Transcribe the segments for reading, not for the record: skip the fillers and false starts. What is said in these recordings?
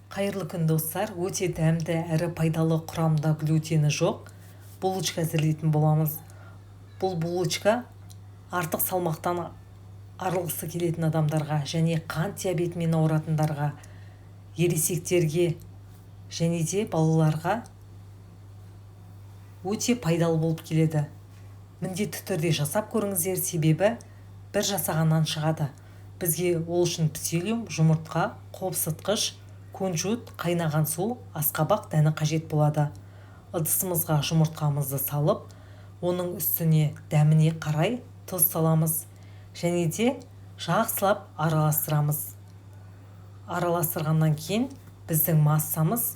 Қайырлы күн достар, өте дәмді әрі пайдалы құрамында глютені жоқ булочка әзірлейтін боламыз. Бұл булочка артық салмақтан арылғысы келетін адамдарға және қант диабетімен ауыратындарға, ересектерге және де балаларға өте пайдалы болып келеді. Міндетті түрде жасап көріңіздер, себебі бір жасағаннан шығады. Бізге ол үшін псилиум, жұмыртқа, қопсытқыш, күнжіт, қайнаған су, асқабақ дәні қажет болады. Ыдысымызға жұмыртқамызды салып, оның үстіне дәміне қарай тұз саламыз және де жақсылап араластырамыз. Араластырғаннан кейін біздің массамыз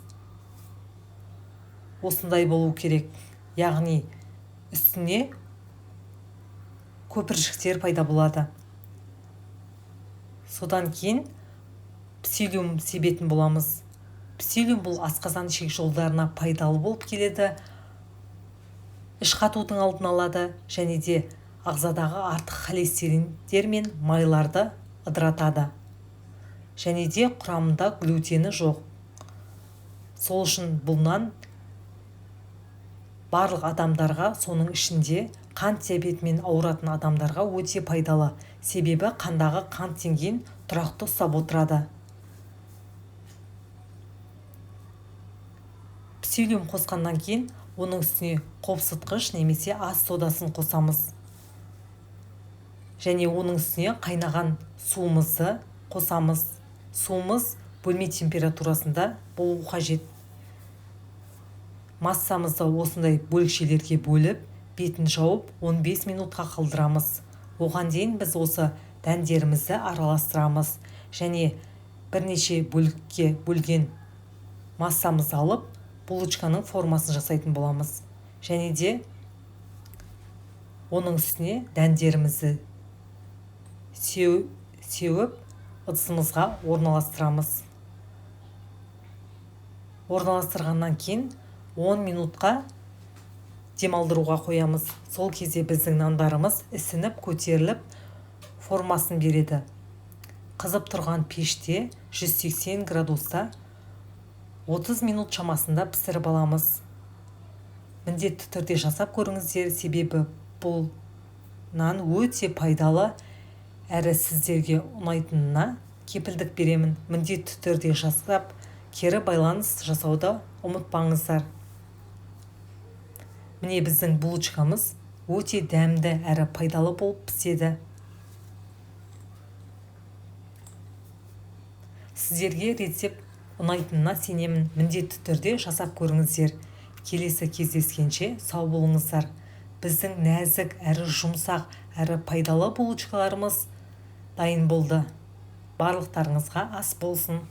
осындай болу керек. Яғни үстіне көпіршіктер пайда болады. Содан кейін псилиум себетін боламыз. Псилиум бұл асқазан ішек жолдарына пайдалы болып келеді. Іш қатудың алдын алады және де ағзадағы артық холестериндер мен майларды ыдыратады. Және де құрамында глютені жоқ. Сол үшін бұлнан барлық адамдарға, соның ішінде қант диабетімен ауыратын адамдарға өте пайдалы. Себебі қандағы қант деңгейін тұрақты ұстап отырады. Псилиум қосқаннан кейін оның үстіне қопсытқыш немесе ас содасын қосамыз. Және оның үстіне қайнаған суымызды қосамыз. Суымыз бөлме температурасында болу қажет. Массамызды осындай бөлікшелерге бөліп, бетін жауып 15 минутқа қалдырамыз. Оған дейін біз осы дәндерімізді араластырамыз және бірнеше бөлікке бөлген массамызды алып, булочканың формасын жасайтын боламыз. Және де оның үстіне дәндерімізді сеуіп, ыдысымызға орналастырамыз. Орналастырғаннан кейін 10 минутқа демалдыруға қоямыз. Сол кезде біздің нандарымыз ісініп, көтеріліп, формасын береді. Қызып тұрған пеште 180 градуста 30 минут шамасында пісіріп аламыз. Міндетті түрде жасап көріңіздер, себебі бұл нан өте пайдалы әрі сіздерге ұнайтынына кепілдік беремін. Міндетті түрде жасап, кері байланыс жасауды ұмытпаңыздар. Міне біздің булочкамыз өте дәмді әрі пайдалы болып піседі. Сіздерге рецепт ұнайтынына сенемін. Міндетті түрде жасап көріңіздер. Келесі кездескенше сау болыңыздар. Біздің нәзік әрі жұмсақ әрі пайдалы булочкаларымыз дайын болды. Барлықтарыңызға ас болсын.